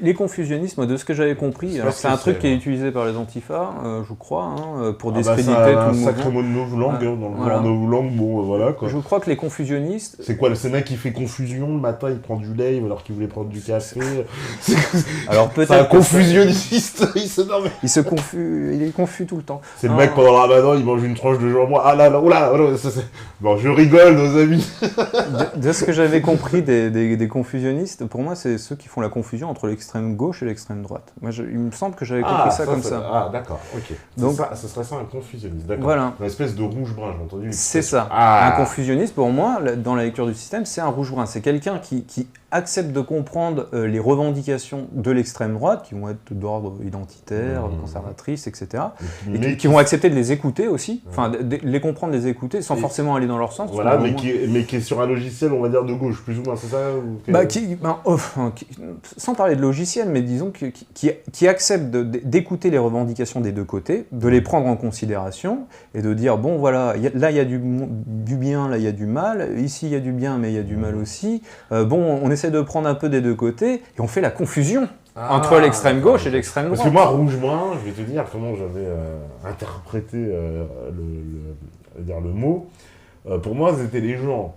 les confusionnistes, moi, de ce que j'avais compris, alors c'est un truc qui est utilisé par les antifas, je crois, pour discréditer tout le mouvement. C'est un sacré mot de novlangue, dans le genre novlangue, bon, voilà, quoi. Je crois que les confusionnistes... C'est quoi, c'est le mec qui fait confusion, le matin il prend du lait alors qu'il voulait prendre du café. Alors peut-être... C'est un confusionniste, il est confus tout le temps. C'est le mec pendant le ramadan, il mange une tranche de jambon, ah là là, oula, bon, je rigole, nos amis. De ce que j'avais compris des confusionnistes, pour moi, c'est ceux qui font la confusion entre l'extrême gauche et l'extrême droite. Moi, il me semble que j'avais compris ça comme ça. Ah, d'accord, ok. Donc, ce serait ça un confusionniste, d'accord. Voilà. Une espèce de rouge-brun, j'ai entendu. C'est ça. Un confusionniste, pour moi, dans la lecture du système, c'est un rouge-brun. C'est quelqu'un qui accepte de comprendre les revendications de l'extrême droite, qui vont être d'ordre identitaire, conservatrice, etc. Et qui vont accepter de les écouter aussi, enfin, de les comprendre, les écouter, sans forcément aller dans leur sens. Voilà, mais qui est sur un logiciel, on va dire, de gauche, plus ou moins, c'est ça sans parler de logiciel, mais disons qui accepte d'écouter les revendications des deux côtés, de les prendre en considération, et de dire, bon, voilà, là, il y a du bien, là, il y a du mal, ici, il y a du bien, mais il y a du mal aussi. Bon, on essaie de prendre un peu des deux côtés, et on fait la confusion entre l'extrême gauche et l'extrême droite. Parce que moi, rouge-brun, je vais te dire comment j'avais interprété le mot. Pour moi, c'était les gens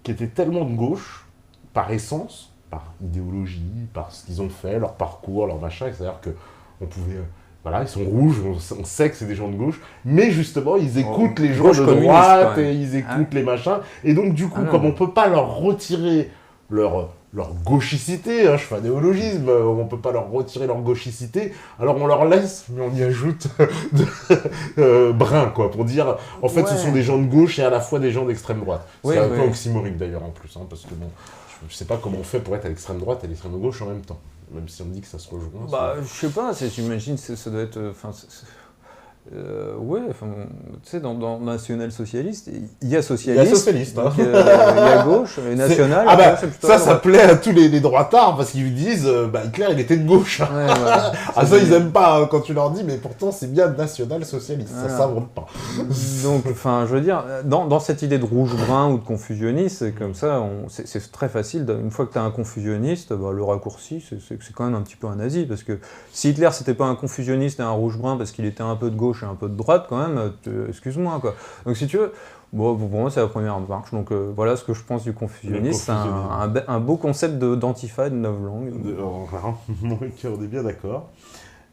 qui étaient tellement de gauche, par essence, par idéologie, par ce qu'ils ont fait, leur parcours, leur machin, c'est-à-dire qu'on pouvait... Voilà, ils sont rouges, on sait que c'est des gens de gauche, mais justement, ils écoutent les gens de droite, et ils écoutent les machins, et donc du coup, comme on peut pas leur retirer leur gauchicité, je fais un néologisme, on peut pas leur retirer leur gauchicité, alors on leur laisse, mais on y ajoute brun, quoi, pour dire, en fait, ce sont des gens de gauche et à la fois des gens d'extrême droite. C'est un peu oxymorique d'ailleurs, en plus, parce que bon, je sais pas comment on fait pour être à l'extrême droite et à l'extrême gauche en même temps. Même si on dit que ça se rejoint. Je sais pas, j'imagine que ça doit être... tu sais, dans national-socialiste, il y a socialiste, il y a gauche, et national... Ça plaît à tous les droitards, parce qu'ils disent, Hitler, il était de gauche. Ça, ils aiment pas, quand tu leur dis, mais pourtant, c'est bien national-socialiste, ça s'invente pas. Donc, je veux dire, dans cette idée de rouge-brun ou de confusionniste, c'est comme ça, c'est très facile, une fois que tu as un confusionniste, le raccourci, c'est quand même un petit peu un nazi, parce que si Hitler, c'était pas un confusionniste et un rouge-brun, parce qu'il était un peu de gauche et un peu de droite, quand même, excuse-moi, quoi. Donc, si tu veux, pour moi, c'est la première marche. Donc, voilà ce que je pense du confusionnisme. C'est un beau concept d'antifa et de novlangue. On est bien d'accord.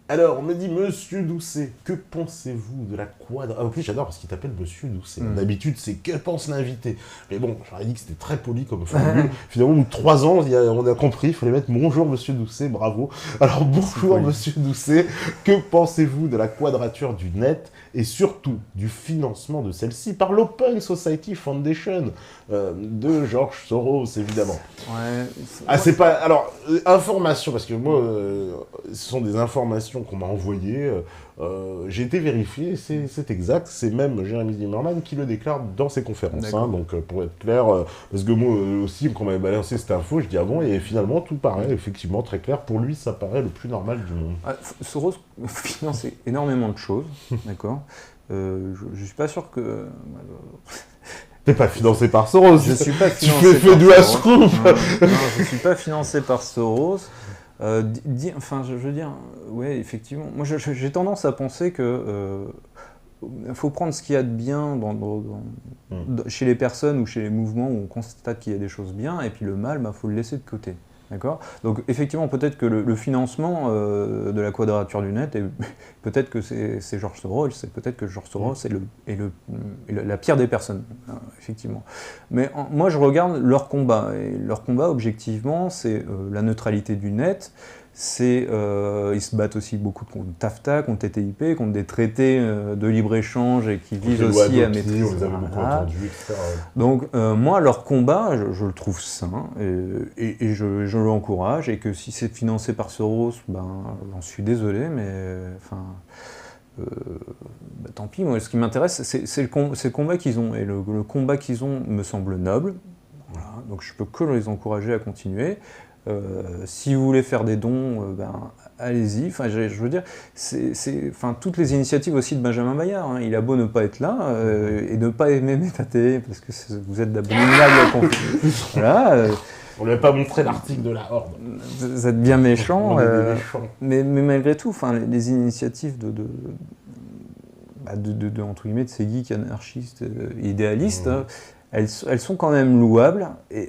Alors, on me dit, Monsieur Doucet, que pensez-vous de la quadrature... En plus, j'adore parce qu'il t'appelle Monsieur Doucet. D'habitude, c'est que pense l'invité. Mais bon, j'aurais dit que c'était très poli comme formule. Finalement, nous, 3 ans, on a compris, il fallait mettre bonjour Monsieur Doucet, bravo. Alors, bonjour Monsieur Doucet, que pensez-vous de la quadrature du net et surtout du financement de celle-ci par l'Open Society Foundation de George Soros, évidemment. C'est pas... Alors, information, parce que moi, ce sont des informations qu'on m'a envoyées. J'ai été vérifié, c'est exact. C'est même Jeremy Zimmerman qui le déclare dans ses conférences. Donc, pour être clair, parce que moi aussi, quand on m'avait balancé cette info, je dis ah bon, et finalement, tout paraît effectivement très clair. Pour lui, ça paraît le plus normal du monde. Soros finance énormément de choses, d'accord. Je suis pas sûr que... T'es pas financé par Soros. Je suis pas financé tu fais du scoop. Non, je suis pas financé par Soros. Je veux dire, ouais, effectivement. Moi, j'ai tendance à penser que faut prendre ce qu'il y a de bien chez les personnes ou chez les mouvements où on constate qu'il y a des choses bien, et puis le mal, faut le laisser de côté. D'accord ? Donc effectivement, peut-être que le financement de la quadrature du net, peut-être que c'est George Soros, peut-être que George Soros est la pire des personnes, effectivement. Mais moi, je regarde leur combat, et leur combat, objectivement, c'est la neutralité du net. Ils se battent aussi beaucoup contre TAFTA, contre TTIP, contre des traités de libre-échange et qui visent aussi à maîtriser. On les avait beaucoup entendus, etc. Donc moi, leur combat, je le trouve sain et je l'encourage, et que si c'est financé par Soros, j'en suis désolé, mais tant pis. Moi, ce qui m'intéresse, c'est le combat qu'ils ont, et le combat qu'ils ont me semble noble. Voilà. Donc je peux que les encourager à continuer. Si vous voulez faire des dons, allez-y. Enfin, je veux dire, toutes les initiatives aussi de Benjamin Bayard. Hein. Il a beau ne pas être là et ne pas aimer MetaTV parce que vous êtes d'abominables. Voilà. On ne lui a pas montré l'article de la Horde. Vous êtes bien méchants. Mais malgré tout, les initiatives de entre guillemets, de ces geeks anarchistes idéalistes, elles sont quand même louables. Elles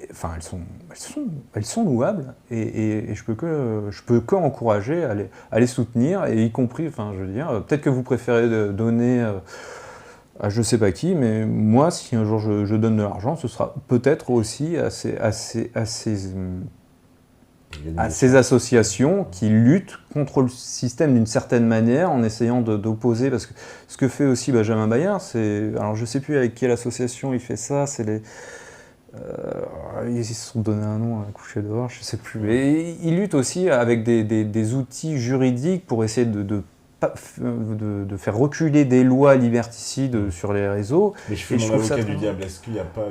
sont louables. Et je peux que encourager à les soutenir, et y compris, je veux dire, peut-être que vous préférez donner à je sais pas qui, mais moi, si un jour je donne de l'argent, ce sera peut-être aussi à ces associations qui luttent contre le système d'une certaine manière en essayant d'opposer, parce que ce que fait aussi Benjamin Bayard, alors je sais plus avec quelle association il fait ça, ils se sont donné un nom à coucher dehors, je sais plus, mais il lutte aussi avec des outils juridiques pour essayer de faire reculer des lois liberticides sur les réseaux. Mais je fais mon avocat du diable, est-ce qu'il n'y a pas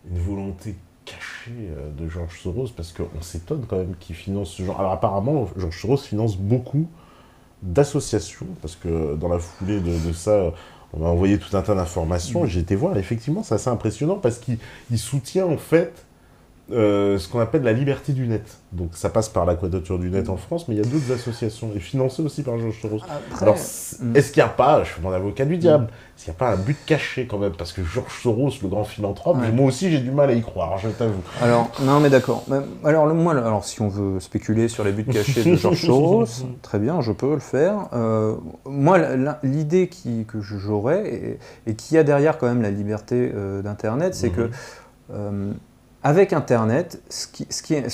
une volonté cachée de George Soros, parce qu'on s'étonne quand même qu'il finance ce genre. Alors apparemment, George Soros finance beaucoup d'associations, parce que dans la foulée de ça, on m'a envoyé tout un tas d'informations, et j'ai été voir, effectivement, c'est assez impressionnant, parce qu'il soutient en fait ce qu'on appelle la liberté du net. Donc ça passe par la Quadrature du net en France, mais il y a d'autres associations, et financées aussi par George Soros. Après, alors, est-ce qu'il n'y a pas, je suis mon avocat du diable, est-ce qu'il n'y a pas un but caché quand même? Parce que George Soros, le grand philanthrope, moi aussi j'ai du mal à y croire, je t'avoue. Alors, non mais d'accord. Alors si on veut spéculer sur les buts cachés de George Soros, très bien, je peux le faire. Moi, l'idée que j'aurais, et qui a derrière quand même la liberté d'Internet, c'est que avec Internet, ce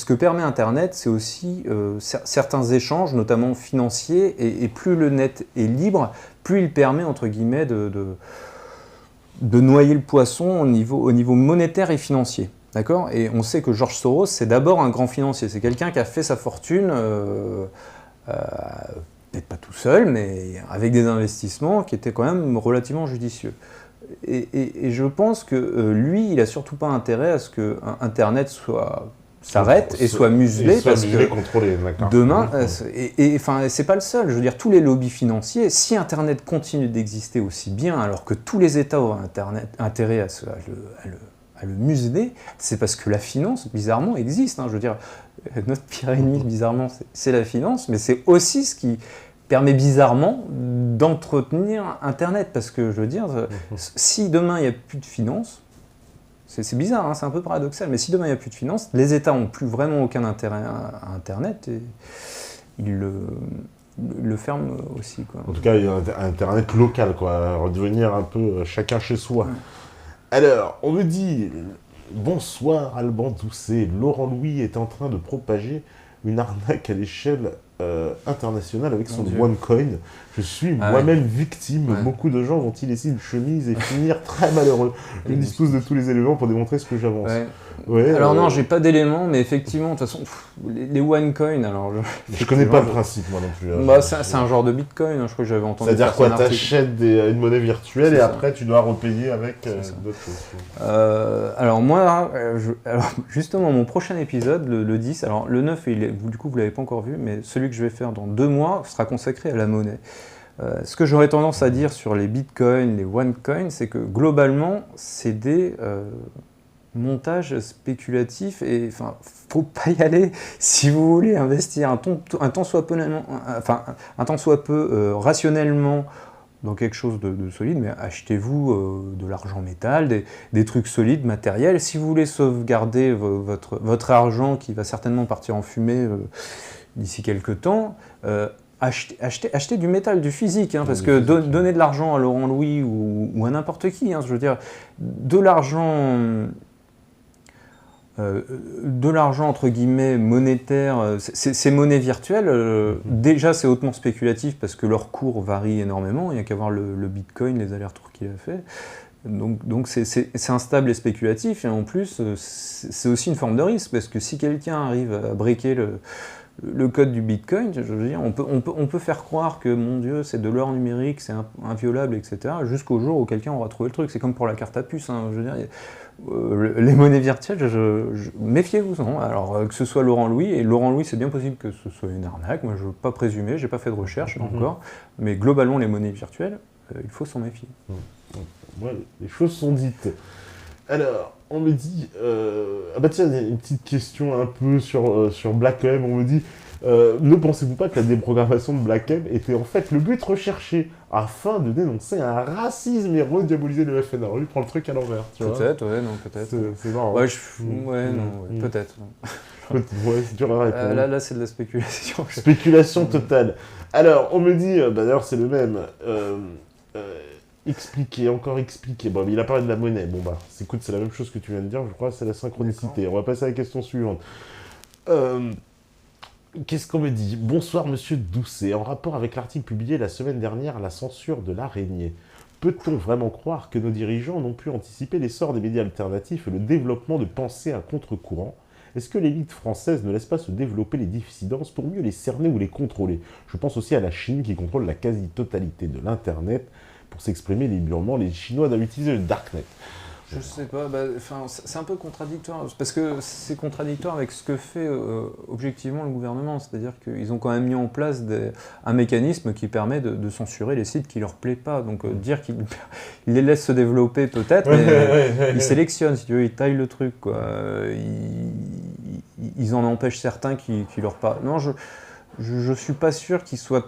que permet Internet, c'est aussi certains échanges, notamment financiers, et plus le net est libre, plus il permet, entre guillemets, de noyer le poisson au niveau monétaire et financier. D'accord ? Et on sait que George Soros, c'est d'abord un grand financier. C'est quelqu'un qui a fait sa fortune, peut-être pas tout seul, mais avec des investissements qui étaient quand même relativement judicieux. Et je pense que lui, il a surtout pas intérêt à ce que Internet s'arrête et soit muselé, parce que contrôlé, demain, c'est pas le seul. Je veux dire, tous les lobbies financiers, si Internet continue d'exister aussi bien, alors que tous les États ont intérêt à le museler, c'est parce que la finance, bizarrement, existe. Je veux dire, notre pire ennemi, bizarrement, c'est la finance, mais c'est aussi ce qui permet bizarrement d'entretenir Internet, parce que je veux dire, si demain il n'y a plus de finances, c'est bizarre, c'est un peu paradoxal, mais si demain il n'y a plus de finances, les États n'ont plus vraiment aucun intérêt à Internet, et ils le ferment aussi, quoi. En tout cas, il y a un Internet local, quoi, redevenir un peu chacun chez soi. Alors, on me dit, bonsoir Alban Doucet, Laurent Louis est en train de propager une arnaque à l'échelle internationale avec son OneCoin. Je suis moi-même victime. Beaucoup de gens vont y laisser une chemise et finir très malheureux. Je dispose de tous les éléments pour démontrer ce que j'avance. Alors non, j'ai pas d'éléments, mais effectivement, de toute façon, les OneCoin, alors... Je connais pas le principe, moi non plus. C'est un genre de Bitcoin, je crois que j'avais entendu. C'est-à-dire quoi, t'achètes une monnaie virtuelle et après tu dois repayer avec d'autres choses. Alors moi, justement, mon prochain épisode, le 10, alors le 9, du coup vous l'avez pas encore vu, mais celui que je vais faire dans 2 mois sera consacré à la monnaie. Ce que j'aurais tendance à dire sur les bitcoins, les OneCoin, c'est que globalement, c'est des montages spéculatifs, et faut pas y aller si vous voulez investir un tant soit peu rationnellement dans quelque chose de solide, mais achetez-vous de l'argent métal, des trucs solides, matériels. Si vous voulez sauvegarder votre argent qui va certainement partir en fumée d'ici quelques temps, achetez du métal, du phisique, parce que donner de l'argent à Laurent Louis ou à n'importe qui, je veux dire, de l'argent entre guillemets monétaire, ces monnaies virtuelles, déjà c'est hautement spéculatif parce que leur cours varie énormément, il n'y a qu'à voir le Bitcoin, les allers-retours qu'il a fait. Donc c'est instable et spéculatif, et en plus c'est aussi une forme de risque, parce que si quelqu'un arrive à briquer le code du Bitcoin, je veux dire, on peut faire croire que, mon Dieu, c'est de l'or numérique, c'est inviolable, etc., jusqu'au jour où quelqu'un aura trouvé le truc. C'est comme pour la carte à puce, hein, je veux dire, les monnaies virtuelles, méfiez-vous-en. Alors, que ce soit Laurent Louis, et Laurent Louis, c'est bien possible que ce soit une arnaque, moi je ne veux pas présumer, j'ai pas fait de recherche encore, mais globalement, les monnaies virtuelles, il faut s'en méfier. Ouais, les choses sont dites. Alors, on me dit... Ah bah tiens, il y a une petite question un peu sur Black M. On me dit, ne pensez-vous pas que la déprogrammation de Black M était en fait le but recherché afin de dénoncer un racisme et rediaboliser le FNR? Lui prend le truc à l'envers, tu vois. Peut-être, ouais, non, peut-être. C'est marrant. Ouais, peut-être. Ouais, c'est dur à répondre. Là, c'est de la spéculation. Spéculation totale. Alors, on me dit, d'ailleurs, c'est le même... expliquer. Bon, il a parlé de la monnaie. Bon, bah, écoute, c'est la même chose que tu viens de dire, je crois, c'est la synchronicité. D'accord. On va passer à la question suivante. Qu'est-ce qu'on me dit? Bonsoir, monsieur Doucet. En rapport avec l'article publié la semaine dernière, la censure de l'araignée, peut-on vraiment croire que nos dirigeants n'ont pu anticiper l'essor des médias alternatifs et le développement de pensées à contre-courant? Est-ce que l'élite française ne laisse pas se développer les dissidences pour mieux les cerner ou les contrôler? Je pense aussi à la Chine qui contrôle la quasi-totalité de l'Internet. Pour s'exprimer librement, les Chinois doivent utiliser le Darknet. Je sais pas, c'est un peu contradictoire, parce que c'est contradictoire avec ce que fait objectivement le gouvernement, c'est-à-dire qu'ils ont quand même mis en place un mécanisme qui permet de censurer les sites qui leur plaît pas, donc dire qu'ils les laissent se développer peut-être, mais ils sélectionnent, si tu veux, ils taillent le truc, quoi. Ils en empêchent certains qui leur pas... Non, je suis pas sûr qu'ils soient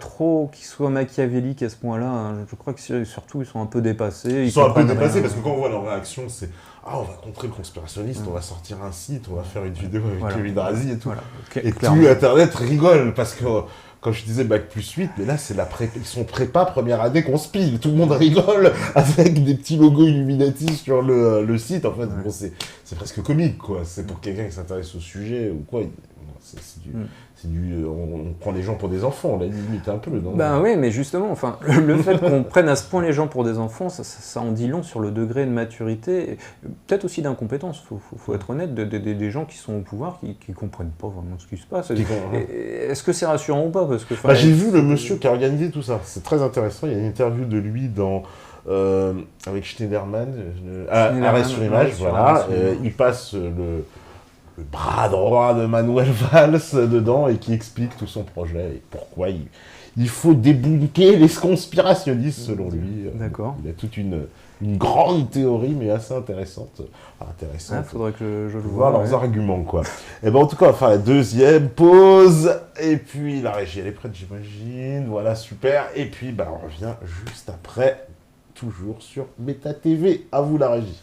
machiavéliques à ce point-là. Hein. Je crois que surtout ils sont un peu dépassés. Ils sont un peu dépassés parce que quand on voit leur réaction, c'est on va contrer le conspirationniste, on va sortir un site, on va faire une vidéo avec Kevin Razi et tout. Voilà. Et tout Internet rigole parce que quand je disais Bac plus 8, mais là c'est ils sont prépa première année qu'on spile. Tout le monde rigole avec des petits logos Illuminati sur le site. En fait, bon, c'est presque comique, quoi. C'est pour quelqu'un qui s'intéresse au sujet ou quoi. On prend les gens pour des enfants, la limite un peu, non? Ben oui, mais justement, enfin, le fait qu'on prenne à ce point les gens pour des enfants, ça en dit long sur le degré de maturité, peut-être aussi d'incompétence, faut être honnête, des gens qui sont au pouvoir, qui comprennent pas vraiment ce qui se passe. Est-ce que c'est rassurant ou pas? Parce que, j'ai vu le monsieur qui a organisé tout ça, c'est très intéressant, il y a une interview de lui avec Schneiderman, Arrêt sur image, voilà, il passe le bras droit de Manuel Valls dedans et qui explique tout son projet et pourquoi il faut débunker les conspirationnistes selon lui. D'accord. Il a toute une grande théorie mais assez intéressante. Faudrait que je le vois leurs arguments, quoi. Et en tout cas, on va faire la deuxième pause et puis la régie elle est prête, j'imagine. Voilà, super. Et puis on revient juste après, toujours sur Méta TV. À vous la régie.